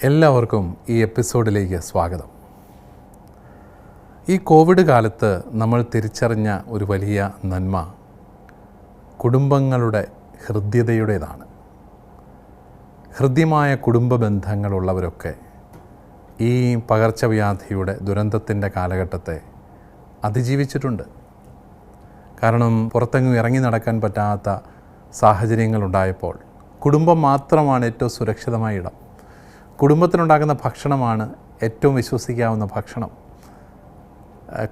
എല്ലാവർക്കും ഈ എപ്പിസോഡിലേക്ക് സ്വാഗതം. ഈ കോവിഡ് കാലത്ത് നമ്മൾ തിരിച്ചറിഞ്ഞ ഒരു വലിയ നന്മ കുടുംബങ്ങളുടെ ഹൃദ്യതയുടേതാണ്. ഹൃദ്യമായ കുടുംബ ബന്ധങ്ങളുള്ളവരൊക്കെ ഈ പകർച്ചവ്യാധിയുടെ ദുരന്തത്തിൻ്റെ കാലഘട്ടത്തെ അതിജീവിച്ചിട്ടുണ്ട്. കാരണം പുറത്തെങ്ങും ഇറങ്ങി നടക്കാൻ പറ്റാത്ത സാഹചര്യങ്ങളുണ്ടായപ്പോൾ കുടുംബം മാത്രമാണ് ഏറ്റവും സുരക്ഷിതമായ ഇടം. കുടുംബത്തിനുണ്ടാകുന്ന ഭക്ഷണമാണ് ഏറ്റവും വിശ്വസിക്കാവുന്ന ഭക്ഷണം.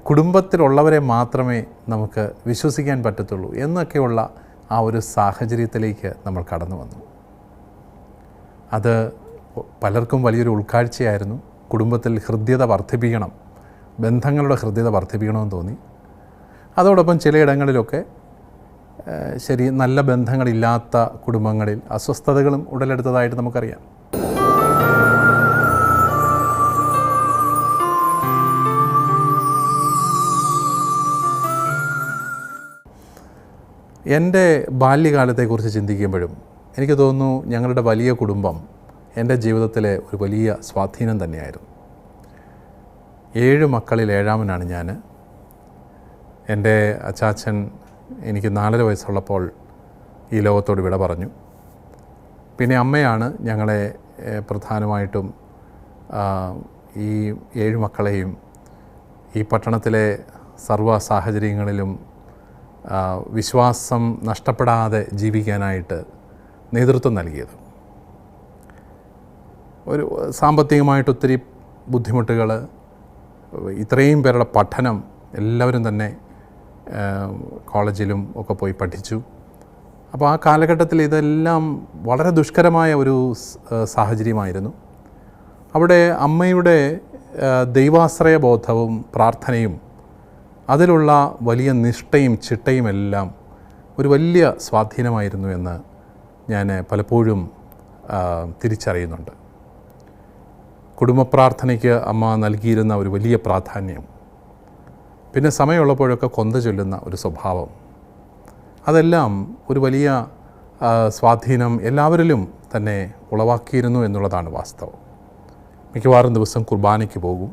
കുടുംബത്തിലുള്ളവരെ മാത്രമേ നമുക്ക് വിശ്വസിക്കാൻ പറ്റത്തുള്ളൂ എന്നൊക്കെയുള്ള ആ ഒരു സാഹചര്യത്തിലേക്ക് നമ്മൾ കടന്നു വന്നു. അത് പലർക്കും വലിയൊരു ഉൾക്കാഴ്ചയായിരുന്നു. കുടുംബത്തിൽ ഹൃദ്യത വർദ്ധിപ്പിക്കണം, ബന്ധങ്ങളുടെ ഹൃദ്യത വർദ്ധിപ്പിക്കണമെന്ന് തോന്നി. അതോടൊപ്പം ചിലയിടങ്ങളിലൊക്കെ നല്ല ബന്ധങ്ങളില്ലാത്ത കുടുംബങ്ങളിൽ അസ്വസ്ഥതകളും ഉടലെടുത്തതായിട്ട് നമുക്കറിയാം. എൻ്റെ ബാല്യകാലത്തെക്കുറിച്ച് ചിന്തിക്കുമ്പോഴും എനിക്ക് തോന്നുന്നു ഞങ്ങളുടെ വലിയ കുടുംബം എൻ്റെ ജീവിതത്തിലെ ഒരു വലിയ സ്വാധീനം തന്നെയായിരുന്നു. 7 മക്കളിൽ 7ാമനാണ് ഞാൻ. എൻ്റെ അച്ചാച്ചൻ എനിക്ക് 4 വയസ്സുള്ളപ്പോൾ ഈ ലോകത്തോട് വിട പറഞ്ഞു. പിന്നെ അമ്മയാണ് ഞങ്ങളെ പ്രധാനമായിട്ടും ഈ 7 മക്കളെയും ഈ പട്ടണത്തിലെ സർവ്വ സാഹചര്യങ്ങളിലും വിശ്വാസം നഷ്ടപ്പെടാതെ ജീവിക്കാനായിട്ട് നേതൃത്വം നൽകിയത്. ഒരു സാമ്പത്തികമായിട്ട് ഒത്തിരി ബുദ്ധിമുട്ടുകൾ, ഇത്രയും പേരുടെ പഠനം, എല്ലാവരും തന്നെ കോളേജിലും ഒക്കെ പോയി പഠിച്ചു. അപ്പോൾ ആ കാലഘട്ടത്തിൽ ഇതെല്ലാം വളരെ ദുഷ്കരമായ ഒരു സാഹചര്യമായിരുന്നു. അവിടെ അമ്മയുടെ ദൈവാശ്രയ ബോധവും പ്രാർത്ഥനയും അതിലുള്ള വലിയ നിഷ്ഠയും ചിട്ടയും എല്ലാം ഒരു വലിയ സ്വാധീനമായിരുന്നു എന്ന് ഞാൻ പലപ്പോഴും തിരിച്ചറിയുന്നുണ്ട്. കുടുംബ പ്രാർത്ഥനയ്ക്ക് അമ്മ നൽകിയിരുന്ന ഒരു വലിയ പ്രാധാന്യം, പിന്നെ സമയമുള്ളപ്പോഴൊക്കെ കൊന്ത ചൊല്ലുന്ന ഒരു സ്വഭാവം, അതെല്ലാം ഒരു വലിയ സ്വാധീനം എല്ലാവരിലും തന്നെ ഉളവാക്കിയിരുന്നു എന്നുള്ളതാണ് വാസ്തവം. മിക്കവാറും ദിവസം കുർബാനയ്ക്ക് പോകും.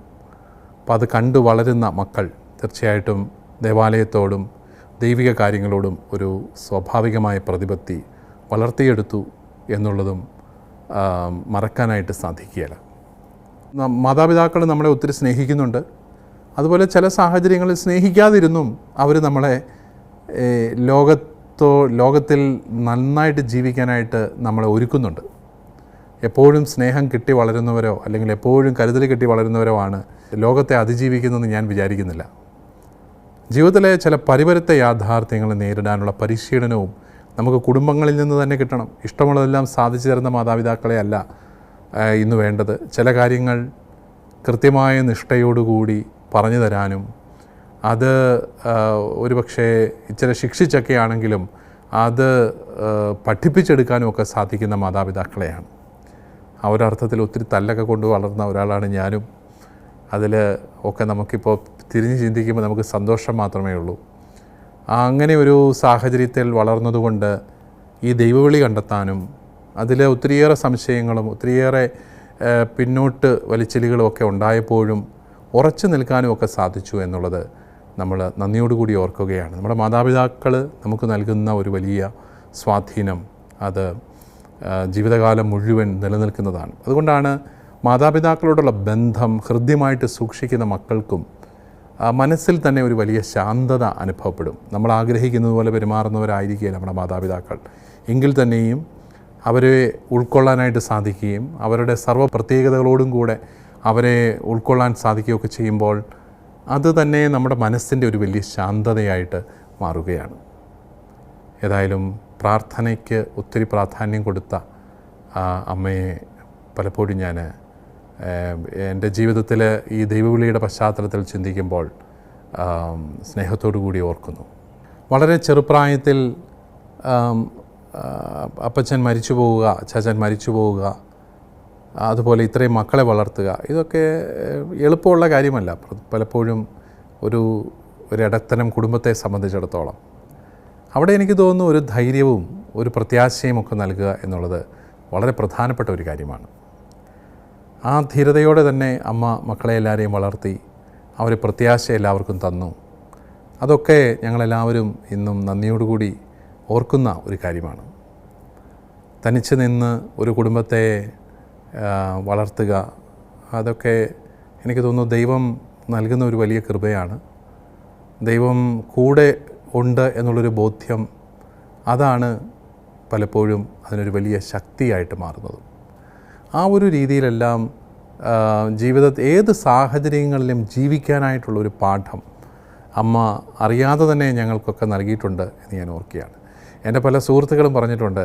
അപ്പോൾ അത് കണ്ടു വളരുന്ന മക്കൾ തീർച്ചയായിട്ടും ദേവാലയത്തോടും ദൈവിക കാര്യങ്ങളോടും ഒരു സ്വാഭാവികമായ പ്രതിപത്തി വളർത്തിയെടുത്തു എന്നുള്ളതും മറക്കാനായിട്ട് സാധിക്കുകയില്ല. മാതാപിതാക്കൾ നമ്മളെ ഒത്തിരി സ്നേഹിക്കുന്നുണ്ട്. അതുപോലെ ചില സാഹചര്യങ്ങളിൽ സ്നേഹിക്കാതിരുന്നും അവർ നമ്മളെ ലോകത്തിൽ നന്നായിട്ട് ജീവിക്കാനായിട്ട് നമ്മളെ ഒരുക്കുന്നുണ്ട്. എപ്പോഴും സ്നേഹം കിട്ടി വളരുന്നവരോ അല്ലെങ്കിൽ എപ്പോഴും കരുതൽ കിട്ടി വളരുന്നവരോ ആണ് ലോകത്തെ അതിജീവിക്കുന്നതെന്ന് ഞാൻ വിചാരിക്കുന്നില്ല. ജീവിതത്തിലെ ചില പരിപരുത്ത യാഥാർത്ഥ്യങ്ങൾ നേരിടാനുള്ള പരിശീലനവും നമുക്ക് കുടുംബങ്ങളിൽ നിന്ന് തന്നെ കിട്ടണം. ഇഷ്ടമുള്ളതെല്ലാം സാധിച്ചു തരുന്ന മാതാപിതാക്കളെ അല്ല ഇന്ന് വേണ്ടത്. ചില കാര്യങ്ങൾ കൃത്യമായ നിഷ്ഠയോടുകൂടി പറഞ്ഞു തരാനും അത് ഒരുപക്ഷെ ഇച്ചിരി ശിക്ഷിച്ചൊക്കെ ആണെങ്കിലും അത് പഠിപ്പിച്ചെടുക്കാനും ഒക്കെ സാധിക്കുന്ന മാതാപിതാക്കളെയാണ്. ആ ഒരർത്ഥത്തിൽ ഒത്തിരി തല്ലൊക്കെ കൊണ്ട് വളർന്ന ഒരാളാണ് ഞാനും. അതിൽ ഒക്കെ നമുക്കിപ്പോൾ തിരിഞ്ഞ് ചിന്തിക്കുമ്പോൾ നമുക്ക് സന്തോഷം മാത്രമേ ഉള്ളൂ. അങ്ങനെ ഒരു സാഹചര്യത്തിൽ വളർന്നതുകൊണ്ട് ഈ ദൈവവിളി കണ്ടെത്താനും അതിൽ ഒത്തിരിയേറെ സംശയങ്ങളും ഒത്തിരിയേറെ പിന്നോട്ട് വലിച്ചിലുകളും ഒക്കെ ഉണ്ടായപ്പോഴും ഉറച്ചു നിൽക്കാനും ഒക്കെ സാധിച്ചു എന്നുള്ളത് നമ്മൾ നന്ദിയോടുകൂടി ഓർക്കുകയാണ്. നമ്മുടെ മാതാപിതാക്കൾ നമുക്ക് നൽകുന്ന ഒരു വലിയ സ്വാധീനം അത് ജീവിതകാലം മുഴുവൻ നിലനിൽക്കുന്നതാണ്. അതുകൊണ്ടാണ് മാതാപിതാക്കളോടുള്ള ബന്ധം ഹൃദ്യമായിട്ട് സൂക്ഷിക്കുന്ന മക്കൾക്കും മനസ്സിൽ തന്നെ ഒരു വലിയ ശാന്തത അനുഭവപ്പെടും. നമ്മൾ ആഗ്രഹിക്കുന്നത് പോലെ പെരുമാറുന്നവരായിരിക്കുകയില്ല നമ്മുടെ മാതാപിതാക്കൾ. എങ്കിൽ തന്നെയും അവരെ ഉൾക്കൊള്ളാനായിട്ട് സാധിക്കുകയും അവരുടെ സർവ്വ പ്രത്യേകതകളോടും കൂടെ അവരെ ഉൾക്കൊള്ളാൻ സാധിക്കുകയൊക്കെ ചെയ്യുമ്പോൾ അത് തന്നെ നമ്മുടെ മനസ്സിൻ്റെ ഒരു വലിയ ശാന്തതയായിട്ട് മാറുകയാണ്. ഏതായാലും പ്രാർത്ഥനയ്ക്ക് ഒത്തിരി പ്രാധാന്യം കൊടുത്ത അമ്മയെ പലപ്പോഴും ഞാൻ എൻ്റെ ജീവിതത്തിൽ ഈ ദൈവവിളിയുടെ പശ്ചാത്തലത്തിൽ ചിന്തിക്കുമ്പോൾ സ്നേഹത്തോടു കൂടി ഓർക്കുന്നു. വളരെ ചെറുപ്രായത്തിൽ അപ്പച്ചൻ മരിച്ചു പോവുക, അച്ചാച്ചൻ മരിച്ചു പോവുക, അതുപോലെ ഇത്രയും മക്കളെ വളർത്തുക, ഇതൊക്കെ എളുപ്പമുള്ള കാര്യമല്ല. പലപ്പോഴും ഒരിടത്തരം കുടുംബത്തെ സംബന്ധിച്ചിടത്തോളം അവിടെ എനിക്ക് തോന്നുന്നു ഒരു ധൈര്യവും ഒരു പ്രത്യാശയും ഒക്കെ നൽകുക എന്നുള്ളത് വളരെ പ്രധാനപ്പെട്ട ഒരു കാര്യമാണ്. ആ ധീരതയോടെ തന്നെ അമ്മ മക്കളെ എല്ലാവരെയും വളർത്തി, അവർ പ്രത്യാശ എല്ലാവർക്കും തന്നു. അതൊക്കെ ഞങ്ങളെല്ലാവരും ഇന്നും നന്ദിയോടുകൂടി ഓർക്കുന്ന ഒരു കാര്യമാണ്. തനിച്ച് നിന്ന് ഒരു കുടുംബത്തെ വളർത്തുക, അതൊക്കെ എനിക്ക് തോന്നുന്നു ദൈവം നൽകുന്ന ഒരു വലിയ കൃപയാണ്. ദൈവം കൂടെ ഉണ്ട് എന്നുള്ളൊരു ബോധ്യം, അതാണ് പലപ്പോഴും അതിനൊരു വലിയ ശക്തിയായിട്ട് മാറുന്നത്. ആ ഒരു രീതിയിലെല്ലാം ജീവിതത്തിൽ ഏത് സാഹചര്യങ്ങളിലും ജീവിക്കാനായിട്ടുള്ളൊരു പാഠം അമ്മ അറിയാതെ തന്നെ ഞങ്ങൾക്കൊക്കെ നൽകിയിട്ടുണ്ട് എന്ന് ഞാൻ ഓർക്കുകയാണ്. എൻ്റെ പല സുഹൃത്തുക്കളും പറഞ്ഞിട്ടുണ്ട്,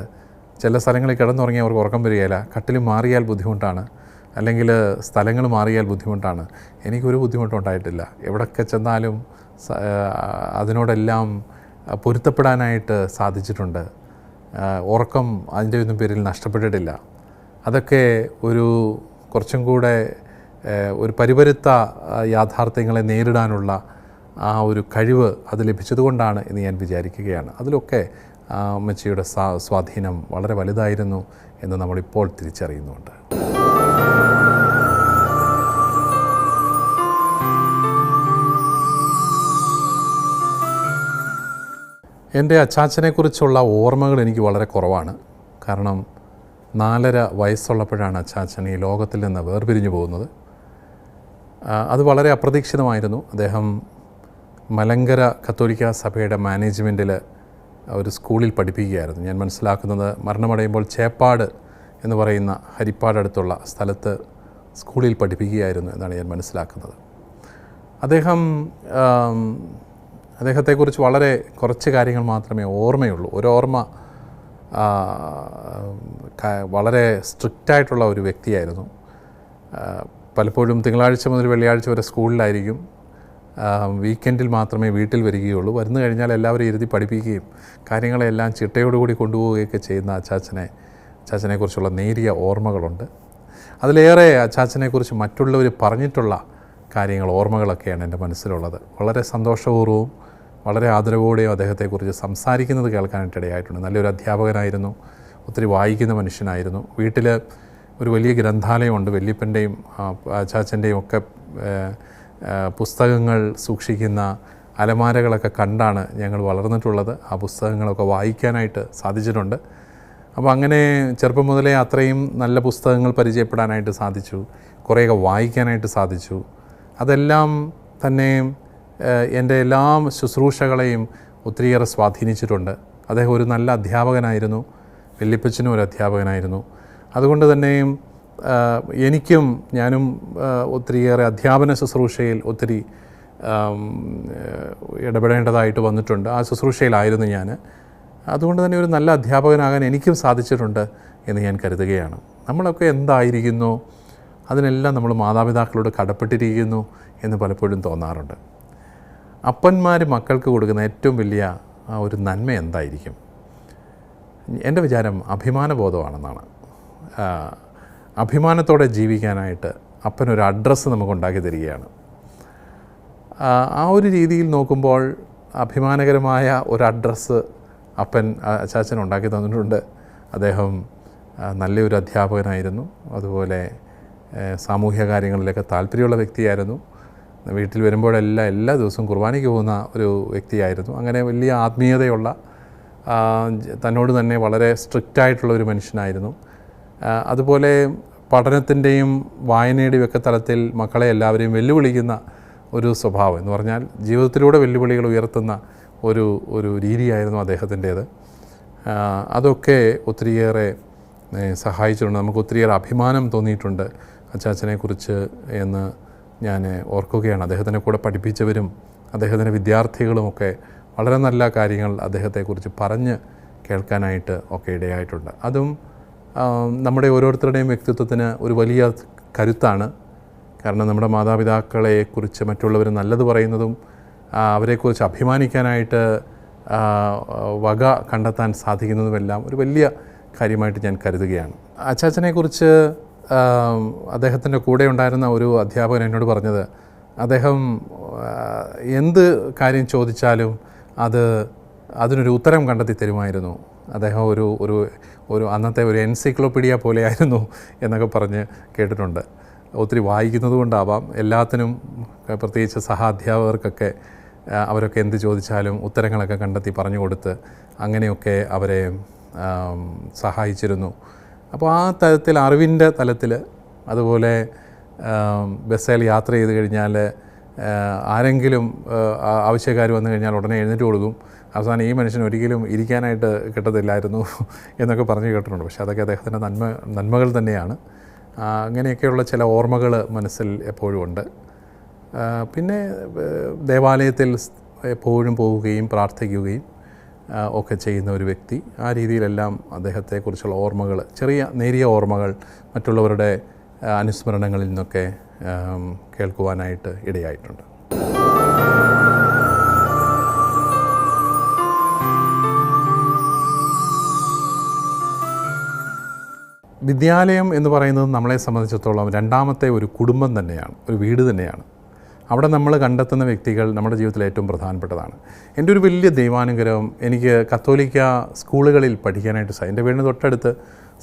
ചില സ്ഥലങ്ങളിൽ കിടന്നുറങ്ങി അവർക്ക് ഉറക്കം വരികയില്ല, കട്ടിൽ മാറിയാൽ ബുദ്ധിമുട്ടാണ്, അല്ലെങ്കിൽ സ്ഥലങ്ങൾ മാറിയാൽ ബുദ്ധിമുട്ടാണ്. എനിക്കൊരു ബുദ്ധിമുട്ടും ഉണ്ടായിട്ടില്ല. എവിടെയൊക്കെ ചെന്നാലും അതിനോടെല്ലാം പൊരുത്തപ്പെടാനായിട്ട് സാധിച്ചിട്ടുണ്ട്. ഉറക്കം അതിൻ്റെ ഒന്നും പേരിൽ നഷ്ടപ്പെട്ടിട്ടില്ല. അതൊക്കെ കുറച്ചും കൂടെ ഒരു പരിപരുത്ത യാഥാർത്ഥ്യങ്ങളെ നേരിടാനുള്ള ആ ഒരു കഴിവ് അത് ലഭിച്ചതുകൊണ്ടാണ് എന്ന് ഞാൻ വിചാരിക്കുകയാണ്. അതിലൊക്കെ അമ്മച്ചിയുടെ സ്വാധീനം വളരെ വലുതായിരുന്നു എന്ന് നമ്മളിപ്പോൾ തിരിച്ചറിയുന്നുണ്ട്. എൻ്റെ അച്ചാച്ചനെക്കുറിച്ചുള്ള ഓർമ്മകൾ എനിക്ക് വളരെ കുറവാണ്. കാരണം 4.5 വയസ്സുള്ളപ്പോഴാണ് അച്ചാച്ചൻ ഈ ലോകത്തിൽ നിന്ന് വേർപിരിഞ്ഞു പോകുന്നത്. അത് വളരെ അപ്രതീക്ഷിതമായിരുന്നു. അദ്ദേഹം മലങ്കര കത്തോലിക്ക സഭയുടെ മാനേജ്മെൻറ്റിൽ ഒരു സ്കൂളിൽ പഠിപ്പിക്കുകയായിരുന്നു. ഞാൻ മനസ്സിലാക്കുന്നത് മരണമടയുമ്പോൾ ചേപ്പാട് എന്ന് പറയുന്ന ഹരിപ്പാട് അടുത്തുള്ള സ്ഥലത്ത് സ്കൂളിൽ പഠിപ്പിക്കുകയായിരുന്നു എന്നാണ് ഞാൻ മനസ്സിലാക്കുന്നത്. അദ്ദേഹത്തെക്കുറിച്ച് വളരെ കുറച്ച് കാര്യങ്ങൾ മാത്രമേ ഓർമ്മയുള്ളൂ. ഒരോർമ്മ, വളരെ സ്ട്രിക്റ്റായിട്ടുള്ള ഒരു വ്യക്തിയായിരുന്നു. പലപ്പോഴും തിങ്കളാഴ്ച മുതൽ വെള്ളിയാഴ്ച വരെ സ്കൂളിലായിരിക്കും, വീക്കെൻഡിൽ മാത്രമേ വീട്ടിൽ വരികയുള്ളൂ. വരുന്നു കഴിഞ്ഞാൽ എല്ലാവരും ഇരുത്തി പഠിപ്പിക്കുകയും കാര്യങ്ങളെല്ലാം ചിട്ടയോടുകൂടി കൊണ്ടുപോവുകയൊക്കെ ചെയ്യുന്ന അച്ചാച്ചനെക്കുറിച്ചുള്ള നേരിയ ഓർമ്മകളുണ്ട്. അതിലേറെ അച്ചാച്ചനെക്കുറിച്ച് മറ്റുള്ളവർ പറഞ്ഞിട്ടുള്ള കാര്യങ്ങൾ, ഓർമ്മകളൊക്കെയാണ് എൻ്റെ മനസ്സിലുള്ളത്. വളരെ സന്തോഷപൂർവ്വവും വളരെ ആദരവോടെയും അദ്ദേഹത്തെക്കുറിച്ച് സംസാരിക്കുന്നത് കേൾക്കാനായിട്ട് ഇടയായിട്ടുണ്ട്. നല്ലൊരു അധ്യാപകനായിരുന്നു, ഒത്തിരി വായിക്കുന്ന മനുഷ്യനായിരുന്നു. വീട്ടിൽ ഒരു വലിയ ഗ്രന്ഥാലയമുണ്ട്. വല്യപ്പൻ്റെയും അച്ചാച്ചൻ്റെയും ഒക്കെ പുസ്തകങ്ങൾ സൂക്ഷിക്കുന്ന അലമാരകളൊക്കെ കണ്ടാണ് ഞങ്ങൾ വളർന്നിട്ടുള്ളത്. ആ പുസ്തകങ്ങളൊക്കെ വായിക്കാനായിട്ട് സാധിച്ചിട്ടുണ്ട്. അപ്പോൾ അങ്ങനെ ചെറുപ്പം മുതലേ അത്രയും നല്ല പുസ്തകങ്ങൾ പരിചയപ്പെടാനായിട്ട് സാധിച്ചു, കുറേയൊക്കെ വായിക്കാനായിട്ട് സാധിച്ചു. അതെല്ലാം തന്നെ എൻ്റെ എല്ലാ ശുശ്രൂഷകളെയും ഒത്തിരിയേറെ സ്വാധീനിച്ചിട്ടുണ്ട്. അദ്ദേഹം ഒരു നല്ല അധ്യാപകനായിരുന്നു, വല്യപ്പച്ചനും ഒരു അധ്യാപകനായിരുന്നു. അതുകൊണ്ട് തന്നെയും ഞാനും ഒത്തിരിയേറെ അധ്യാപന ശുശ്രൂഷയിൽ ഒത്തിരി ഇടപെടേണ്ടതായിട്ട് വന്നിട്ടുണ്ട്. ആ ശുശ്രൂഷയിലായിരുന്നു ഞാൻ. അതുകൊണ്ട് തന്നെ ഒരു നല്ല അധ്യാപകനാകാൻ എനിക്കും സാധിച്ചിട്ടുണ്ട് എന്ന് ഞാൻ കരുതുകയാണ്. നമ്മളൊക്കെ എന്തായിരിക്കുന്നു അതിനെല്ലാം നമ്മൾ മാതാപിതാക്കളോട് കടപ്പെട്ടിരിക്കുന്നു എന്ന് പലപ്പോഴും തോന്നാറുണ്ട്. അപ്പന്മാർ മക്കൾക്ക് കൊടുക്കുന്ന ഏറ്റവും വലിയ ഒരു നന്മ എന്തായിരിക്കും? എൻ്റെ വിചാരം അഭിമാനബോധമാണെന്നാണ്. അഭിമാനത്തോടെ ജീവിക്കാനായിട്ട് അപ്പനൊരു അഡ്രസ്സ് നമുക്കുണ്ടാക്കി തരികയാണ്. ആ ഒരു രീതിയിൽ നോക്കുമ്പോൾ അഭിമാനകരമായ ഒരു അഡ്രസ്സ് അച്ചാച്ചൻ ഉണ്ടാക്കി തന്നിട്ടുണ്ട്. അദ്ദേഹം നല്ലൊരു അധ്യാപകനായിരുന്നു. അതുപോലെ സാമൂഹ്യ കാര്യങ്ങളിലൊക്കെ താല്പര്യമുള്ള വ്യക്തിയായിരുന്നു. വീട്ടിൽ വരുമ്പോഴെല്ലാം എല്ലാ ദിവസവും കുർബാനയ്ക്ക് പോകുന്ന ഒരു വ്യക്തിയായിരുന്നു. അങ്ങനെ വലിയ ആത്മീയതയുള്ള, തന്നോട് തന്നെ വളരെ സ്ട്രിക്റ്റായിട്ടുള്ള ഒരു മനുഷ്യനായിരുന്നു. അതുപോലെ പഠനത്തിൻ്റെയും വായനയുടെയും ഒക്കെ തലത്തിൽ മക്കളെ എല്ലാവരെയും വെല്ലുവിളിക്കുന്ന ഒരു സ്വഭാവം എന്ന് പറഞ്ഞാൽ ജീവിതത്തിലൂടെ വെല്ലുവിളികൾ ഉയർത്തുന്ന ഒരു രീതിയായിരുന്നു അദ്ദേഹത്തിൻ്റേത്. അതൊക്കെ ഒത്തിരിയേറെ സഹായിച്ചിട്ടുണ്ട്. നമുക്ക് ഒത്തിരിയേറെ അഭിമാനം തോന്നിയിട്ടുണ്ട് അച്ചാച്ചനെക്കുറിച്ച് എന്ന് ഞാൻ ഓർക്കുകയാണ്. അദ്ദേഹത്തിനെ കൂടെ പഠിപ്പിച്ചവരും അദ്ദേഹത്തിൻ്റെ വിദ്യാർത്ഥികളുമൊക്കെ വളരെ നല്ല കാര്യങ്ങൾ അദ്ദേഹത്തെക്കുറിച്ച് പറഞ്ഞ് കേൾക്കാനായിട്ട് ഒക്കെ ഇടയായിട്ടുണ്ട്. അതും നമ്മുടെ ഓരോരുത്തരുടെയും വ്യക്തിത്വത്തിന് ഒരു വലിയ കരുത്താണ്. കാരണം നമ്മുടെ മാതാപിതാക്കളെക്കുറിച്ച് മറ്റുള്ളവർ നല്ലത് പറയുന്നതും അവരെക്കുറിച്ച് അഭിമാനിക്കാനായിട്ട് വക കണ്ടെത്താൻ സാധിക്കുന്നതുമെല്ലാം ഒരു വലിയ കാര്യമായിട്ട് ഞാൻ കരുതുകയാണ്. അച്ചാച്ചനെക്കുറിച്ച് അദ്ദേഹത്തിൻ്റെ കൂടെ ഉണ്ടായിരുന്ന ഒരു അധ്യാപകൻ എന്നോട് പറഞ്ഞത്, അദ്ദേഹം എന്ത് കാര്യം ചോദിച്ചാലും അതിനൊരു ഉത്തരം കണ്ടെത്തി തരുമായിരുന്നു. അദ്ദേഹം ഒരു അന്നത്തെ ഒരു എൻസൈക്ലോപീഡിയ പോലെയായിരുന്നു എന്നൊക്കെ പറഞ്ഞ് കേട്ടിട്ടുണ്ട്. ഒത്തിരി വായിക്കുന്നത് കൊണ്ടാവാം, എല്ലാത്തിനും പ്രത്യേകിച്ച് സഹാധ്യാപകർക്കൊക്കെ അവരൊക്കെ എന്ത് ചോദിച്ചാലും ഉത്തരങ്ങളൊക്കെ കണ്ടെത്തി പറഞ്ഞു കൊടുത്ത് അങ്ങനെയൊക്കെ അവരെ സഹായിച്ചിരുന്നു. അപ്പോൾ ആ തലത്തിൽ, അറിവിൻ്റെ തലത്തിൽ, അതുപോലെ ബസ്സിൽ യാത്ര ചെയ്ത് കഴിഞ്ഞാൽ ആരെങ്കിലും ആവശ്യക്കാർ വന്നു കഴിഞ്ഞാൽ ഉടനെ എഴുന്നേറ്റ് കൊടുക്കും. അവസാനം ഈ മനുഷ്യൻ ഒരിക്കലും ഇരിക്കാനായിട്ട് കിട്ടത്തില്ലായിരുന്നു എന്നൊക്കെ പറഞ്ഞു കേട്ടിട്ടുണ്ട്. പക്ഷേ അതൊക്കെ അദ്ദേഹത്തിൻ്റെ നന്മകൾ തന്നെയാണ്. അങ്ങനെയൊക്കെയുള്ള ചില ഓർമ്മകൾ മനസ്സിൽ എപ്പോഴും ഉണ്ട്. പിന്നെ ദേവാലയത്തിൽ എപ്പോഴും പോവുകയും പ്രാർത്ഥിക്കുകയും ഒക്കെ ചെയ്യുന്ന ഒരു വ്യക്തി. ആ രീതിയിലെല്ലാം അദ്ദേഹത്തെക്കുറിച്ചുള്ള ഓർമ്മകൾ, ചെറിയ നേരിയ ഓർമ്മകൾ മറ്റുള്ളവരുടെ അനുസ്മരണങ്ങളിൽ നിന്നൊക്കെ കേൾക്കുവാനായിട്ട് ഇടയായിട്ടുണ്ട്. വിദ്യാലയം എന്ന് പറയുന്നത് നമ്മളെ സംബന്ധിച്ചിടത്തോളം രണ്ടാമത്തെ ഒരു കുടുംബം തന്നെയാണ്, ഒരു വീട് തന്നെയാണ്. അവിടെ നമ്മൾ കണ്ടെത്തുന്ന വ്യക്തികൾ നമ്മുടെ ജീവിതത്തിൽ ഏറ്റവും പ്രധാനപ്പെട്ടതാണ്. എൻ്റെ ഒരു വലിയ ദൈവാനുഗ്രഹം, എനിക്ക് കത്തോലിക്ക സ്കൂളുകളിൽ പഠിക്കാനായിട്ട് എൻ്റെ വീടിന് തൊട്ടടുത്ത്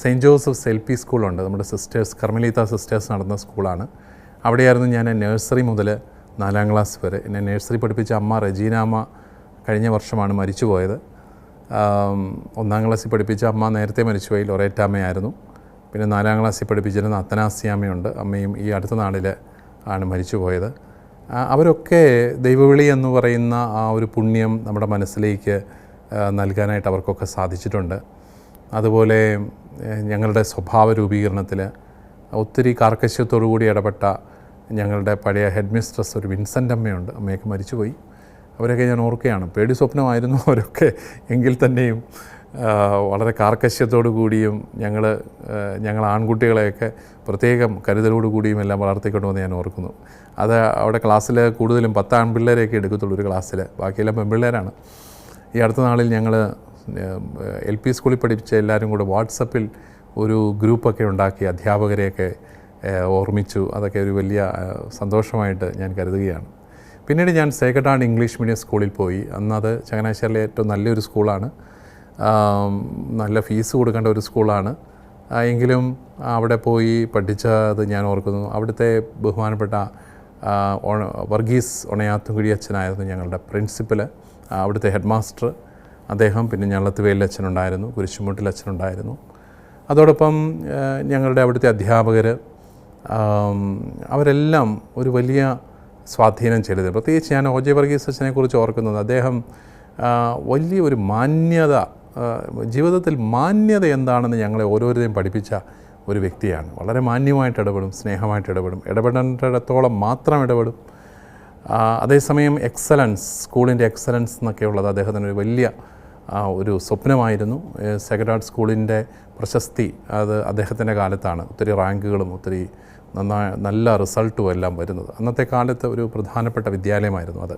സെയിൻറ്റ് ജോസഫ്സ് LP സ്കൂളുണ്ട്. നമ്മുടെ സിസ്റ്റേഴ്സ്, കർമ്മലീത്ത സിസ്റ്റേഴ്സ് നടന്ന സ്കൂളാണ്. അവിടെയായിരുന്നു ഞാൻ നഴ്സറി മുതൽ 4ാം ക്ലാസ് വരെ. എന്നെ നഴ്സറി പഠിപ്പിച്ച അമ്മ റജീന അമ്മ കഴിഞ്ഞ വർഷമാണ് മരിച്ചുപോയത്. 1ാം ക്ലാസ്സിൽ പഠിപ്പിച്ച അമ്മ നേരത്തെ മരിച്ചുപോയി, ലൊറേറ്റ അമ്മയായിരുന്നു. പിന്നെ 4ാം ക്ലാസ്സിൽ പഠിപ്പിച്ചിരുന്ന അത്തനാസിയാമ്മയുണ്ട്, അമ്മയും ഈ അടുത്ത നാളിൽ ആണ് മരിച്ചുപോയത്. അവരൊക്കെ ദൈവവിളി എന്ന് പറയുന്ന ആ ഒരു പുണ്യം നമ്മുടെ മനസ്സിലേക്ക് നൽകാനായിട്ട് അവർക്കൊക്കെ സാധിച്ചിട്ടുണ്ട്. അതുപോലെ ഞങ്ങളുടെ സ്വഭാവ രൂപീകരണത്തിൽ ഒത്തിരി കാർക്കശ്യത്തോടുകൂടി ഇടപെട്ട ഞങ്ങളുടെ പഴയ ഹെഡ് മിസ്ട്രസ് ഒരു വിൻസെൻ്റ് അമ്മയുണ്ട്. അമ്മയൊക്കെ മരിച്ചുപോയി. അവരൊക്കെ ഞാൻ ഓർക്കുകയാണ്. പേടി സ്വപ്നമായിരുന്നു അവരൊക്കെ, എങ്കിൽ തന്നെയും വളരെ കാർക്കശ്യത്തോടു കൂടിയും ഞങ്ങൾ ആൺകുട്ടികളെയൊക്കെ പ്രത്യേകം കരുതലോടുകൂടിയും എല്ലാം വളർത്തിക്കൊണ്ടുവന്ന് ഞാൻ ഓർക്കുന്നു. അത് അവിടെ ക്ലാസ്സിൽ കൂടുതലും 10 ആൺപിള്ളേരെയൊക്കെ എടുക്കത്തുള്ളൂ ഒരു ക്ലാസ്സിൽ, ബാക്കിയെല്ലാം പെൺപിള്ളേരാണ്. ഈ അടുത്ത നാളിൽ ഞങ്ങൾ LP സ്കൂളിൽ പഠിപ്പിച്ച എല്ലാവരും കൂടെ വാട്സപ്പിൽ ഒരു ഗ്രൂപ്പൊക്കെ ഉണ്ടാക്കി അധ്യാപകരെയൊക്കെ ഓർമ്മിച്ചു. അതൊക്കെ ഒരു വലിയ സന്തോഷമായിട്ട് ഞാൻ കരുതുകയാണ്. പിന്നീട് ഞാൻ സേക്രഡ് ഇംഗ്ലീഷ് മീഡിയം സ്കൂളിൽ പോയി. അന്നത് ചങ്ങനാശ്ശേരിയിലെ ഏറ്റവും നല്ലൊരു സ്കൂളാണ്. നല്ല ഫീസ് കൊടുക്കേണ്ട ഒരു സ്കൂളാണ്. എങ്കിലും അവിടെ പോയി പഠിച്ചത് ഞാൻ ഓർക്കുന്നു. അവിടുത്തെ ബഹുമാനപ്പെട്ട വർഗീസ് ഒണയാത്തുംകുഴി അച്ഛനായിരുന്നു ഞങ്ങളുടെ പ്രിൻസിപ്പൽ, അവിടുത്തെ ഹെഡ് മാസ്റ്റർ അദ്ദേഹം. പിന്നെ ഞള്ളത്തുവേലിൽ അച്ഛനുണ്ടായിരുന്നു, കുരിശുമുട്ടിൽ അച്ഛനുണ്ടായിരുന്നു. അതോടൊപ്പം ഞങ്ങളുടെ അവിടുത്തെ അധ്യാപകർ, അവരെല്ലാം ഒരു വലിയ സ്വാധീനം ചെലുത്തി. പ്രത്യേകിച്ച് ഞാൻ OJ വർഗീസ് അച്ഛനെക്കുറിച്ച് ഓർക്കുന്നത്, അദ്ദേഹം വലിയൊരു മാന്യത, ജീവിതത്തിൽ മാന്യത എന്താണെന്ന് ഞങ്ങളെ ഓരോരുത്തരെയും പഠിപ്പിച്ച ഒരു വ്യക്തിയാണ്. വളരെ മാന്യമായിട്ട് ഇടപെടും, സ്നേഹമായിട്ട് ഇടപെടും, ഇടപെടേണ്ടിടത്തോളം മാത്രം ഇടപെടും. അതേസമയം എക്സലൻസ്, സ്കൂളിൻ്റെ എക്സലൻസ് എന്നൊക്കെ ഉള്ളത് അദ്ദേഹത്തിന് ഒരു വലിയ ഒരു സ്വപ്നമായിരുന്നു. സേക്രഡ് സ്കൂളിൻ്റെ പ്രശസ്തി അത് അദ്ദേഹത്തിൻ്റെ കാലത്താണ് ഒത്തിരി റാങ്കുകളും ഒത്തിരി നല്ല റിസൾട്ടും എല്ലാം വരുന്നത്. അന്നത്തെ കാലത്ത് ഒരു പ്രധാനപ്പെട്ട വിദ്യാലയമായിരുന്നു അത്.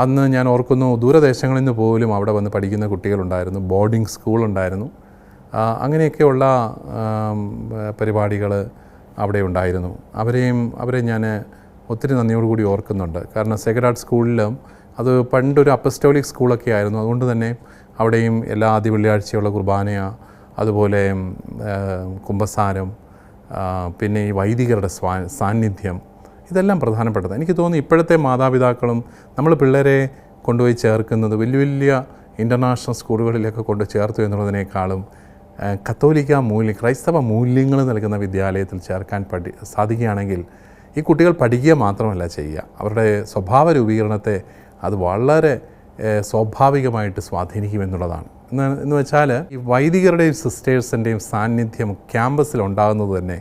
അന്ന് ഞാൻ ഓർക്കുന്നു, ദൂരദേശങ്ങളിൽ നിന്ന് പോലും അവിടെ വന്ന് പഠിക്കുന്ന കുട്ടികളുണ്ടായിരുന്നു, ബോർഡിംഗ് സ്കൂളുണ്ടായിരുന്നു. അങ്ങനെയൊക്കെയുള്ള പരിപാടികൾ അവിടെ ഉണ്ടായിരുന്നു. അവരെ ഞാൻ ഒത്തിരി നന്ദിയോടുകൂടി ഓർക്കുന്നുണ്ട്. കാരണം സേക്രഡ് സ്കൂളിലും അത് പണ്ടൊരു അപ്പസ്റ്റോലിക് സ്കൂളൊക്കെ ആയിരുന്നു. അതുകൊണ്ട് തന്നെ അവിടെയും എല്ലാ ആദ്യ വെള്ളിയാഴ്ചയുള്ള കുർബാന, അതുപോലെ കുമ്പസാരം, പിന്നെ ഈ വൈദികരുടെ സാന്നിധ്യം, ഇതെല്ലാം പ്രധാനപ്പെട്ടത്. എനിക്ക് തോന്നുന്നു ഇപ്പോഴത്തെ മാതാപിതാക്കളും നമ്മൾ പിള്ളേരെ കൊണ്ടുപോയി ചേർക്കുന്നത് വലിയ വലിയ ഇൻ്റർനാഷണൽ സ്കൂളുകളിലൊക്കെ കൊണ്ട് ചേർത്തു എന്നുള്ളതിനേക്കാളും കത്തോലിക്ക ക്രൈസ്തവ മൂല്യങ്ങൾ നൽകുന്ന വിദ്യാലയത്തിൽ ചേർക്കാൻ സാധിക്കുകയാണെങ്കിൽ ഈ കുട്ടികൾ പഠിക്കുക മാത്രമല്ല ചെയ്യുക, അവരുടെ സ്വഭാവ രൂപീകരണത്തെ അത് വളരെ സ്വാഭാവികമായിട്ട് സ്വാധീനിക്കുമെന്നുള്ളതാണ്. എന്ന് വെച്ചാൽ ഈ വൈദികരുടെയും സിസ്റ്റേഴ്സിൻ്റെയും സാന്നിധ്യം ക്യാമ്പസിൽ ഉണ്ടാകുന്നത് തന്നെ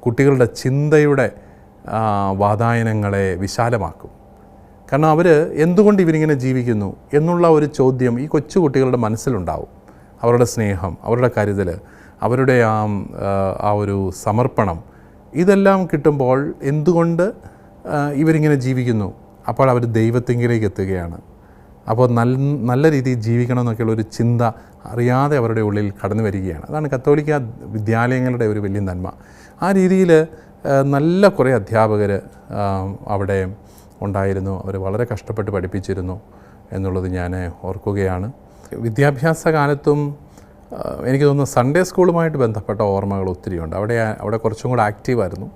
കുട്ടികളുടെ ചിന്തയുടെ വാതായനങ്ങളെ വിശാലമാക്കും. കാരണം അവർ എന്തുകൊണ്ട് ഇവരിങ്ങനെ ജീവിക്കുന്നു എന്നുള്ള ഒരു ചോദ്യം ഈ കൊച്ചു കുട്ടികളുടെ മനസ്സിലുണ്ടാവും. അവരുടെ സ്നേഹം, അവരുടെ കരുതൽ, അവരുടെ ആ ഒരു സമർപ്പണം, ഇതെല്ലാം കിട്ടുമ്പോൾ എന്തുകൊണ്ട് ഇവരിങ്ങനെ ജീവിക്കുന്നു, അപ്പോൾ അവർ ദൈവത്തിങ്കിലേക്ക് എത്തുകയാണ്. അപ്പോൾ നല്ല രീതിയിൽ ജീവിക്കണം എന്നൊക്കെയുള്ളൊരു ചിന്ത അറിയാതെ അവരുടെ ഉള്ളിൽ കടന്നു വരികയാണ്. അതാണ് കത്തോലിക്ക വിദ്യാലയങ്ങളുടെ ഒരു വലിയ നന്മ. ആ രീതിയിൽ നല്ല കുറേ അധ്യാപകർ അവിടെ ഉണ്ടായിരുന്നു. അവർ വളരെ കഷ്ടപ്പെട്ട് പഠിപ്പിച്ചിരുന്നു എന്നുള്ളത് ഞാൻ ഓർക്കുകയാണ്. വിദ്യാഭ്യാസ കാലത്തും എനിക്ക് തോന്നുന്നു സൺഡേ സ്കൂളുമായിട്ട് ബന്ധപ്പെട്ട ഓർമ്മകൾ ഒത്തിരിയുണ്ട്. അവിടെ കുറച്ചും കൂടെ ആക്റ്റീവായിരുന്നു.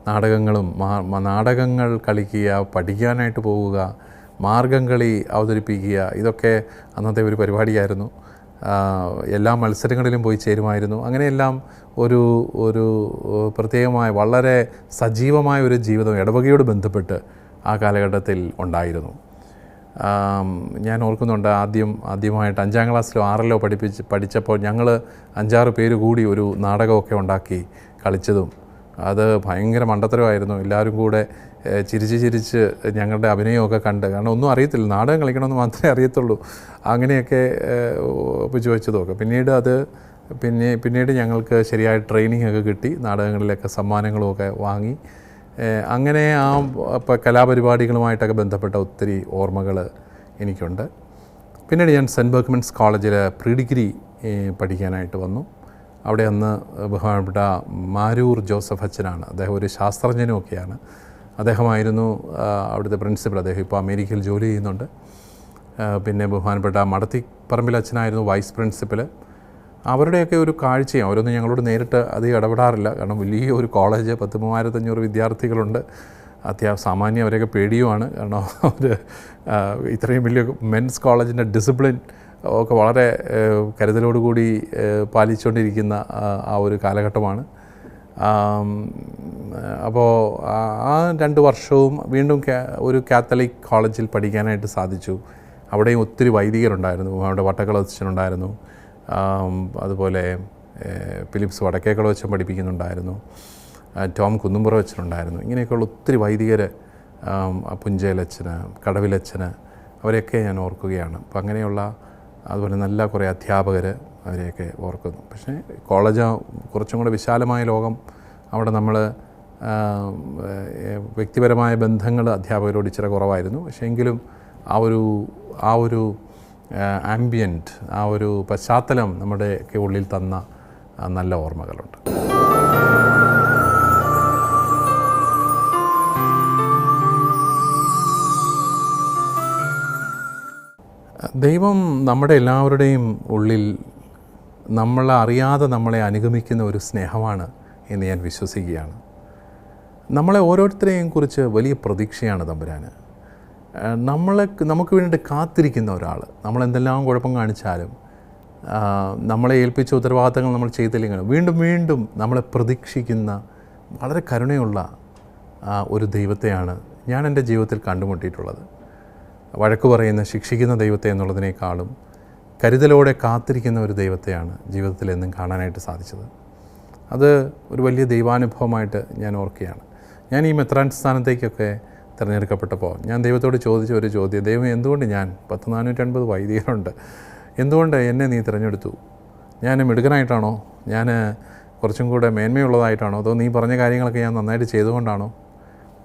നാടകങ്ങളും നാടകങ്ങൾ കളിക്കുക, പഠിക്കാനായിട്ട് പോവുക, മാർഗം കളി അവതരിപ്പിക്കുക, ഇതൊക്കെ അന്നത്തെ ഒരു പരിപാടിയായിരുന്നു. എല്ലാ മത്സരങ്ങളിലും പോയി ചേരുമായിരുന്നു. അങ്ങനെയെല്ലാം ഒരു ഒരു പ്രത്യേകമായ വളരെ സജീവമായ ഒരു ജീവിതം ഇടവകയോട് ബന്ധപ്പെട്ട് ആ കാലഘട്ടത്തിൽ ഉണ്ടായിരുന്നു. ഞാൻ ഓർക്കുന്നുണ്ട്, ആദ്യമായിട്ട് 5ാം ക്ലാസ്സിലോ 6ിലോ പഠിച്ചപ്പോൾ ഞങ്ങൾ 5-6 പേര് കൂടി ഒരു നാടകമൊക്കെ ഉണ്ടാക്കി കളിച്ചതും അത് ഭയങ്കര മണ്ടത്തരമായിരുന്നു. എല്ലാവരും കൂടെ ചിരിച്ച് ഞങ്ങളുടെ അഭിനയമൊക്കെ കണ്ട്, കാരണം ഒന്നും അറിയത്തില്ല, നാടകം കളിക്കണമെന്ന് മാത്രമേ അറിയത്തുള്ളൂ. അങ്ങനെയൊക്കെ ചോദിച്ചതൊക്കെ പിന്നീട് ഞങ്ങൾക്ക് ശരിയായ ട്രെയിനിങ് ഒക്കെ കിട്ടി, നാടകങ്ങളിലൊക്കെ സമ്മാനങ്ങളുമൊക്കെ വാങ്ങി. അങ്ങനെ കലാപരിപാടികളുമായിട്ടൊക്കെ ബന്ധപ്പെട്ട ഒത്തിരി ഓർമ്മകൾ എനിക്കുണ്ട്. പിന്നീട് ഞാൻ സെൻറ്റ് ബർക്ക്മെൻസ് കോളേജിൽ പ്രീ ഡിഗ്രി പഠിക്കാനായിട്ട് വന്നു. അവിടെ അന്ന് ബഹുമാനപ്പെട്ട മാരൂർ ജോസഫ് അച്ഛനാണ്, അദ്ദേഹം ഒരു ശാസ്ത്രജ്ഞനുമൊക്കെയാണ്. അദ്ദേഹമായിരുന്നു അവിടുത്തെ പ്രിൻസിപ്പൽ. അദ്ദേഹം ഇപ്പോൾ അമേരിക്കയിൽ ജോലി ചെയ്യുന്നുണ്ട്. പിന്നെ ബഹുമാനപ്പെട്ട മടത്തിപ്പറമ്പിൽ അച്ഛനായിരുന്നു വൈസ് പ്രിൻസിപ്പൽ. അവരുടെയൊക്കെ ഒരു കാഴ്ചയും അവരൊന്നും ഞങ്ങളോട് നേരിട്ട് അധികം ഇടപെടാറില്ല, കാരണം വലിയ ഒരു കോളേജ്, 10,000-3500 വിദ്യാർത്ഥികളുണ്ട്. സാമാന്യം അവരെയൊക്കെ പേടിയുമാണ്, കാരണം അവർ ഇത്രയും വലിയ മെൻസ് കോളേജിൻ്റെ ഡിസിപ്ലിൻ ഒക്കെ വളരെ കരുതലോടുകൂടി പാലിച്ചുകൊണ്ടിരിക്കുന്ന ആ ഒരു കാലഘട്ടമാണ്. അപ്പോൾ ആ 2 വർഷവും വീണ്ടും ഒരു കാത്തലിക് കോളേജിൽ പഠിക്കാനായിട്ട് സാധിച്ചു. അവിടെയും ഒത്തിരി വൈദികരുണ്ടായിരുന്നു. അവിടെ വട്ടക്കളവച്ചനുണ്ടായിരുന്നു, അതുപോലെ ഫിലിപ്സ് വടക്കേക്കളവച്ചൻ പഠിപ്പിക്കുന്നുണ്ടായിരുന്നു, ടോം കുന്നുംപുറവച്ചനുണ്ടായിരുന്നു. ഇങ്ങനെയൊക്കെയുള്ള ഒത്തിരി വൈദികർ, പുഞ്ചയിലച്ഛന്, കടവിലച്ഛന്, അവരെയൊക്കെ ഞാൻ ഓർക്കുകയാണ്. അപ്പം അങ്ങനെയുള്ള അതുപോലെ നല്ല കുറേ അധ്യാപകർ, അവരെയൊക്കെ ഓർക്കുന്നു. പക്ഷേ കോളേജ് കുറച്ചും കൂടെ വിശാലമായ ലോകം. അവിടെ നമ്മൾ വ്യക്തിപരമായ ബന്ധങ്ങൾ അധ്യാപകരോട് ഇച്ചിരി കുറവായിരുന്നു. പക്ഷേ എങ്കിലും ആ ഒരു ആംബിയൻറ്റ്, ആ ഒരു പശ്ചാത്തലം നമ്മുടെയൊക്കെ ഉള്ളിൽ തന്ന നല്ല ഓർമ്മകളുണ്ട്. ദൈവം നമ്മുടെ എല്ലാവരുടെയും ഉള്ളിൽ നമ്മളറിയാതെ നമ്മളെ അനുഗമിക്കുന്ന ഒരു സ്നേഹമാണ് എന്ന് ഞാൻ വിശ്വസിക്കുകയാണ്. നമ്മളെ ഓരോരുത്തരെയും കുറിച്ച് വലിയ പ്രതീക്ഷയാണ് തമ്പുരാന്. നമുക്ക് വേണ്ടി കാത്തിരിക്കുന്ന ഒരാൾ, നമ്മളെന്തെല്ലാം കുഴപ്പം കാണിച്ചാലും, നമ്മളെ ഏൽപ്പിച്ച ഉത്തരവാദിത്തങ്ങൾ നമ്മൾ ചെയ്തില്ലെങ്കിലും വീണ്ടും വീണ്ടും നമ്മളെ പ്രതീക്ഷിക്കുന്ന വളരെ കരുണയുള്ള ഒരു ദൈവത്തെയാണ് ഞാൻ എൻ്റെ ജീവിതത്തിൽ കണ്ടുമുട്ടിയിട്ടുള്ളത്. വഴക്ക് പറയുന്ന, ശിക്ഷിക്കുന്ന ദൈവത്തെ എന്നുള്ളതിനേക്കാളും കരുതലോടെ കാത്തിരിക്കുന്ന ഒരു ദൈവത്തെയാണ് ജീവിതത്തിൽ എന്നും കാണാനായിട്ട് സാധിച്ചത്. അത് ഒരു വലിയ ദൈവാനുഭവമായിട്ട് ഞാൻ ഓർക്കുകയാണ്. ഞാൻ ഈ മെത്രാൻ സ്ഥാനത്തേക്കൊക്കെ തിരഞ്ഞെടുക്കപ്പെട്ടപ്പോൾ ഞാൻ ദൈവത്തോട് ചോദിച്ച ഒരു ചോദ്യം, ദൈവം എന്തുകൊണ്ട് ഞാൻ 450 വൈദികരുണ്ട്, എന്തുകൊണ്ട് എന്നെ നീ തിരഞ്ഞെടുത്തു? ഞാൻ മിടുക്കനായിട്ടാണോ, ഞാൻ കുറച്ചും കൂടെ മേന്മയുള്ളതായിട്ടാണോ, അതോ നീ പറഞ്ഞ കാര്യങ്ങളൊക്കെ ഞാൻ നന്നായിട്ട് ചെയ്തുകൊണ്ടാണോ?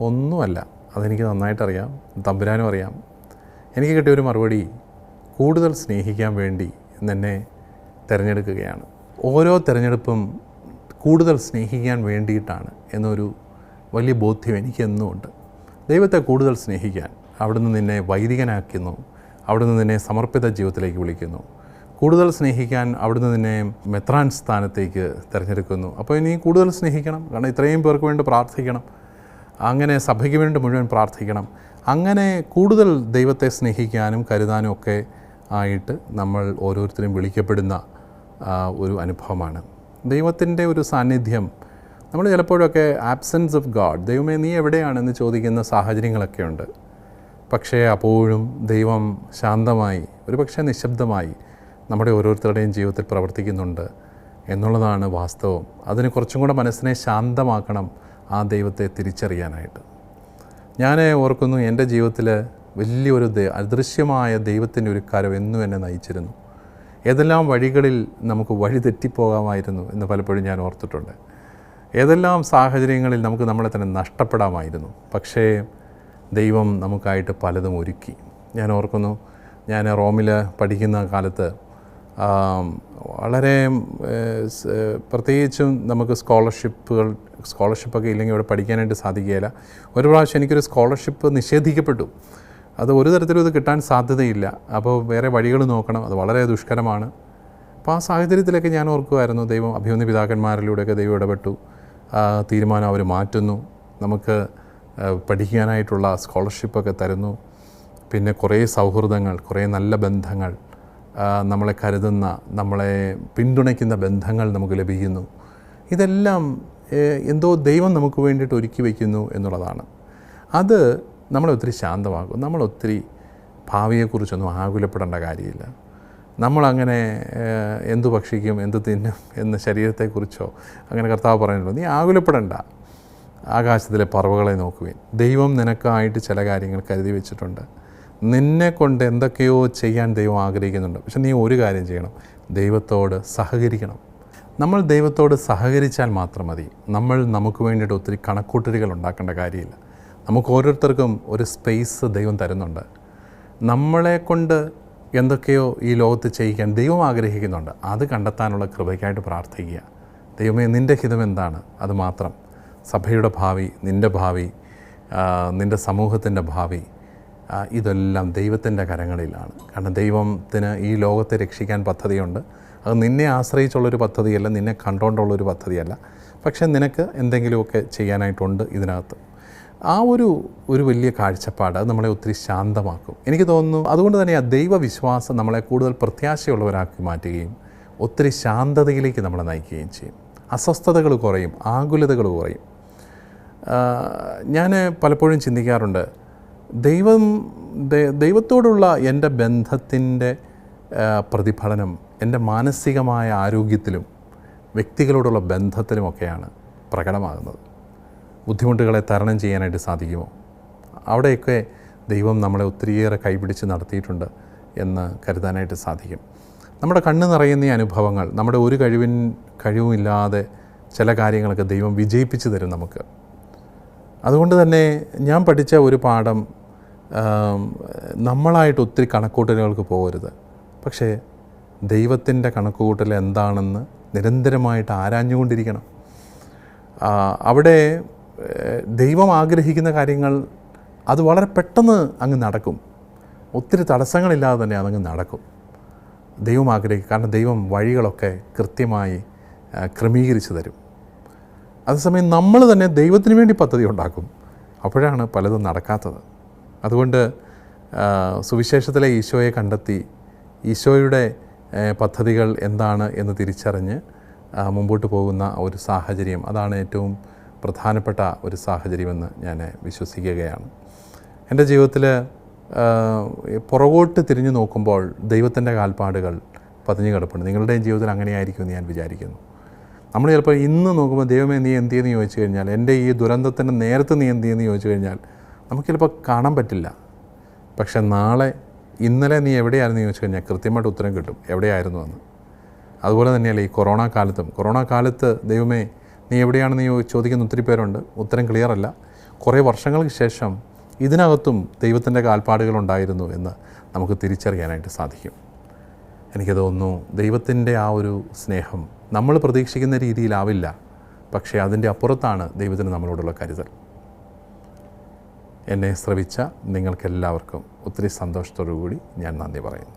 ഒന്നുമല്ല. അതെനിക്ക് നന്നായിട്ടറിയാം, തമ്പുരാനും അറിയാം. എനിക്ക് കിട്ടിയ ഒരു മറുപടി, കൂടുതൽ സ്നേഹിക്കാൻ വേണ്ടി എന്നെ തിരഞ്ഞെടുക്കുകയാണ്. ഓരോ തിരഞ്ഞെടുപ്പും കൂടുതൽ സ്നേഹിക്കാൻ വേണ്ടിയിട്ടാണ് എന്നൊരു വലിയ ബോധ്യം എനിക്കെന്നുമുണ്ട്. ദൈവത്തെ കൂടുതൽ സ്നേഹിക്കാൻ അവിടുന്ന് നിന്നെ വൈദികനാക്കുന്നു, അവിടുന്ന് നിന്നെ സമർപ്പിത ജീവിതത്തിലേക്ക് വിളിക്കുന്നു. കൂടുതൽ സ്നേഹിക്കാൻ അവിടുന്ന് നിന്നെ മെത്രാൻ സ്ഥാനത്തേക്ക് തിരഞ്ഞെടുക്കുന്നു. അപ്പോൾ ഇനി കൂടുതൽ സ്നേഹിക്കണം, കാരണം ഇത്രയും പേർക്ക് വേണ്ടി പ്രാർത്ഥിക്കണം, അങ്ങനെ സഭയ്ക്ക് വേണ്ടി മുഴുവൻ പ്രാർത്ഥിക്കണം. അങ്ങനെ കൂടുതൽ ദൈവത്തെ സ്നേഹിക്കാനും കരുതാനും ഒക്കെ ആയിട്ട് നമ്മൾ ഓരോരുത്തരും വിളിക്കപ്പെടുന്ന ഒരു അനുഭവമാണ്. ദൈവത്തിൻ്റെ ഒരു സാന്നിധ്യം, നമ്മൾ ചിലപ്പോഴൊക്കെ ആബ്സെൻസ് ഓഫ് ഗാഡ്, ദൈവമേ നീ എവിടെയാണെന്ന് ചോദിക്കുന്ന സാഹചര്യങ്ങളൊക്കെ ഉണ്ട്. പക്ഷേ അപ്പോഴും ദൈവം ശാന്തമായി, ഒരുപക്ഷെ നിശബ്ദമായി നമ്മുടെ ഓരോരുത്തരുടെയും ജീവിതത്തിൽ പ്രവർത്തിക്കുന്നുണ്ട് എന്നുള്ളതാണ് വാസ്തവം. അതിന് കുറച്ചും കൂടെ മനസ്സിനെ ശാന്തമാക്കണം ആ ദൈവത്തെ തിരിച്ചറിയാനായിട്ട്. ഞാൻ ഓർക്കുന്നു, എൻ്റെ ജീവിതത്തിൽ വലിയൊരു അദൃശ്യമായ ദൈവത്തിൻ്റെ ഒരു കരം എന്നും എന്നെ നയിച്ചിരുന്നു. ഏതെല്ലാം വഴികളിൽ നമുക്ക് വഴി തെറ്റിപ്പോകാമായിരുന്നു എന്ന് പലപ്പോഴും ഞാൻ ഓർത്തിട്ടുണ്ട്. ഏതെല്ലാം സാഹചര്യങ്ങളിൽ നമുക്ക് നമ്മളെ തന്നെ നഷ്ടപ്പെടാമായിരുന്നു. പക്ഷേ ദൈവം നമുക്കായിട്ട് പലതും ഒരുക്കി. ഞാൻ ഓർക്കുന്നു, ഞാൻ റോമിൽ പഠിക്കുന്ന കാലത്ത് വളരെ പ്രത്യേകിച്ചും നമുക്ക് സ്കോളർഷിപ്പൊക്കെ ഇല്ലെങ്കിൽ ഇവിടെ പഠിക്കാനായിട്ട് സാധിക്കുകയില്ല. ഒരു പ്രാവശ്യം എനിക്കൊരു സ്കോളർഷിപ്പ് നിഷേധിക്കപ്പെട്ടു. അത് ഒരു തരത്തിലും ഇത് കിട്ടാൻ സാധ്യതയില്ല. അപ്പോൾ വേറെ വഴികൾ നോക്കണം, അത് വളരെ ദുഷ്കരമാണ്. അപ്പോൾ ആ സാഹചര്യത്തിലൊക്കെ ഞാൻ ഓർക്കുമായിരുന്നു, ദൈവം അഭിമന്യ പിതാക്കന്മാരിലൂടെയൊക്കെ ദൈവം ഇടപെട്ടു, തീരുമാനം അവർ മാറ്റുന്നു. നമുക്ക് പഠിക്കാനായിട്ടുള്ള സ്കോളർഷിപ്പൊക്കെ തരുന്നു. പിന്നെ കുറേ സൗഹൃദങ്ങൾ, കുറേ നല്ല ബന്ധങ്ങൾ, നമ്മളെ കരുതുന്ന, നമ്മളെ പിന്തുണയ്ക്കുന്ന ബന്ധങ്ങൾ നമുക്ക് ലഭിക്കുന്നു. ഇതെല്ലാം എന്തോ ദൈവം നമുക്ക് വേണ്ടിയിട്ട് ഒരുക്കി വയ്ക്കുന്നു എന്നുള്ളതാണ്. അത് നമ്മളെ ഒത്തിരി ശാന്തമാക്കും. നമ്മളൊത്തിരി ഭാവിയെക്കുറിച്ചൊന്നും ആകുലപ്പെടേണ്ട കാര്യമില്ല. നമ്മളങ്ങനെ എന്തു ഭക്ഷിക്കും, എന്ത് തിന്നും എന്ന ശരീരത്തെക്കുറിച്ചോ അങ്ങനെ കർത്താവ് പറയുന്നുണ്ടോ, നീ ആകുലപ്പെടേണ്ട. ആകാശത്തിലെ പറവകളെ നോക്കുവിൻ. ദൈവം നിനക്കായിട്ട് ചില കാര്യങ്ങൾ കരുതി വെച്ചിട്ടുണ്ട്. നിന്നെ കൊണ്ട് എന്തൊക്കെയോ ചെയ്യാൻ ദൈവം ആഗ്രഹിക്കുന്നുണ്ട്. പക്ഷെ നീ ഒരു കാര്യം ചെയ്യണം, ദൈവത്തോട് സഹകരിക്കണം. നമ്മൾ ദൈവത്തോട് സഹകരിച്ചാൽ മാത്രം മതി. നമ്മൾ നമുക്ക് വേണ്ടിയിട്ട് ഒത്തിരി കണക്കൂട്ടലുകൾ ഉണ്ടാക്കേണ്ട കാര്യമില്ല. നമുക്ക് ഓരോരുത്തർക്കും ഒരു സ്പേസ് ദൈവം തരുന്നുണ്ട്. നമ്മളെ കൊണ്ട് എന്തൊക്കെയോ ഈ ലോകത്ത് ചെയ്യിക്കാൻ ദൈവം ആഗ്രഹിക്കുന്നുണ്ട്. അത് കണ്ടെത്താനുള്ള കൃപയ്ക്കായിട്ട് പ്രാർത്ഥിക്കുക. ദൈവമേ, നിൻ്റെ ഹിതം എന്താണ്, അത് മാത്രം. സഭയുടെ ഭാവി, നിൻ്റെ ഭാവി, നിൻ്റെ സമൂഹത്തിൻ്റെ ഭാവി, ഇതെല്ലാം ദൈവത്തിൻ്റെ കരങ്ങളിലാണ്. കാരണം ദൈവത്തിന് ഈ ലോകത്തെ രക്ഷിക്കാൻ പദ്ധതിയുണ്ട്. അത് നിന്നെ ആശ്രയിച്ചുള്ളൊരു പദ്ധതിയല്ല, നിന്നെ കണ്ടുകൊണ്ടുള്ളൊരു പദ്ധതിയല്ല. പക്ഷേ നിനക്ക് എന്തെങ്കിലുമൊക്കെ ചെയ്യാനായിട്ടുണ്ട് ഇതിനകത്ത്. ആ ഒരു വലിയ കാഴ്ചപ്പാട് അത് നമ്മളെ ഒത്തിരി ശാന്തമാക്കും. എനിക്ക് തോന്നുന്നു അതുകൊണ്ട് തന്നെ ആ ദൈവവിശ്വാസം നമ്മളെ കൂടുതൽ പ്രത്യാശയുള്ളവരാക്കി മാറ്റുകയും ഒത്തിരി ശാന്തതയിലേക്ക് നമ്മളെ നയിക്കുകയും ചെയ്യും. അസ്വസ്ഥതകൾ കുറയും, ആകുലതകൾ കുറയും. ഞാൻ പലപ്പോഴും ചിന്തിക്കാറുണ്ട്, ദൈവത്തോടുള്ള എൻ്റെ ബന്ധത്തിൻ്റെ പ്രതിഫലനം എൻ്റെ മാനസികമായ ആരോഗ്യത്തിലും വ്യക്തികളോടുള്ള ബന്ധത്തിലുമൊക്കെയാണ് പ്രകടമാകുന്നത്. ബുദ്ധിമുട്ടുകളെ തരണം ചെയ്യാനായിട്ട് സാധിക്കുമോ? അവിടെയൊക്കെ ദൈവം നമ്മളെ ഒത്തിരിയേറെ കൈപിടിച്ച് നടത്തിയിട്ടുണ്ട് എന്ന് കരുതാനായിട്ട് സാധിക്കും. നമ്മുടെ കണ്ണ് നിറയുന്ന ഈ അനുഭവങ്ങൾ, നമ്മുടെ ഒരു കഴിവുമില്ലാതെ ചില കാര്യങ്ങളൊക്കെ ദൈവം വിജയിപ്പിച്ച് തരും നമുക്ക്. അതുകൊണ്ട് തന്നെ ഞാൻ പഠിച്ച ഒരു പാഠം, നമ്മളായിട്ട് ഒത്തിരി കണക്കൂട്ടലുകൾക്ക് പോകരുത്. പക്ഷേ ദൈവത്തിൻ്റെ കണക്കുകൂട്ടൽ എന്താണെന്ന് നിരന്തരമായിട്ട് ആരാഞ്ഞുകൊണ്ടിരിക്കണം. അവിടെ ദൈവം ആഗ്രഹിക്കുന്ന കാര്യങ്ങൾ അത് വളരെ പെട്ടെന്ന് അങ്ങ് നടക്കും. ഒത്തിരി തടസ്സങ്ങളില്ലാതെ തന്നെ അതങ്ങ് നടക്കും. ദൈവം ആഗ്രഹിക്കും. കാരണം ദൈവം വഴികളൊക്കെ കൃത്യമായി ക്രമീകരിച്ച് തരും. അതേസമയം നമ്മൾ തന്നെ ദൈവത്തിന് വേണ്ടി പദ്ധതി ഉണ്ടാക്കും. അപ്പോഴാണ് പലതും നടക്കാത്തത്. അതുകൊണ്ട് സുവിശേഷത്തിലെ ഈശോയെ കണ്ടെത്തി ഈശോയുടെ പദ്ധതികൾ എന്താണ് എന്ന് തിരിച്ചറിഞ്ഞ് മുമ്പോട്ട് പോകുന്ന ഒരു സാഹചര്യം, അതാണ് ഏറ്റവും പ്രധാനപ്പെട്ട ഒരു സാഹചര്യമെന്ന് ഞാൻ വിശ്വസിക്കുകയാണ്. എൻ്റെ ജീവിതത്തിൽ പുറകോട്ട് തിരിഞ്ഞു നോക്കുമ്പോൾ ദൈവത്തിൻ്റെ കാൽപ്പാടുകൾ പതിഞ്ഞു കിടപ്പുണ്ട്. നിങ്ങളുടെയും ജീവിതത്തിൽ അങ്ങനെയായിരിക്കുമെന്ന് ഞാൻ വിചാരിക്കുന്നു. നമ്മൾ ചിലപ്പോൾ ഇന്ന് നോക്കുമ്പോൾ ദൈവമേ നീ എന്ത് ചെയ്യുമെന്ന് ചോദിച്ചു കഴിഞ്ഞാൽ, എൻ്റെ ഈ ദുരന്തത്തിൻ്റെ നേരത്തെ നീ എന്ത് ചെയ്യുമെന്ന് ചോദിച്ചു കഴിഞ്ഞാൽ നമുക്ക് ചിലപ്പോൾ കാണാൻ പറ്റില്ല. പക്ഷെ നാളെ ഇന്നലെ നീ എവിടെയായിരുന്നു ചോദിച്ചു കഴിഞ്ഞാൽ കൃത്യമായിട്ട് ഉത്തരം കിട്ടും എവിടെയായിരുന്നു എന്ന്. അതുപോലെ തന്നെയല്ലേ ഈ കൊറോണ കാലത്ത് ദൈവമേ നീ എവിടെയാണെന്ന് ചോദിക്കുന്ന ഒത്തിരി പേരുണ്ട്. ഉത്തരം ക്ലിയർ അല്ല. കുറേ വർഷങ്ങൾക്ക് ശേഷം ഇതിനകത്തും ദൈവത്തിൻ്റെ കാൽപ്പാടുകളുണ്ടായിരുന്നു എന്ന് നമുക്ക് തിരിച്ചറിയാനായിട്ട് സാധിക്കും. എനിക്ക് തോന്നുന്നു ദൈവത്തിൻ്റെ ആ ഒരു സ്നേഹം നമ്മൾ പ്രതീക്ഷിക്കുന്ന രീതിയിലാവില്ല. പക്ഷേ അതിൻ്റെ അപ്പുറത്താണ് ദൈവത്തിന് നമ്മളോടുള്ള കരുതൽ. എന്നെ ശ്രവിച്ച നിങ്ങൾക്കെല്ലാവർക്കും ഒത്തിരി സന്തോഷത്തോടു കൂടി ഞാൻ നന്ദി പറയുന്നു.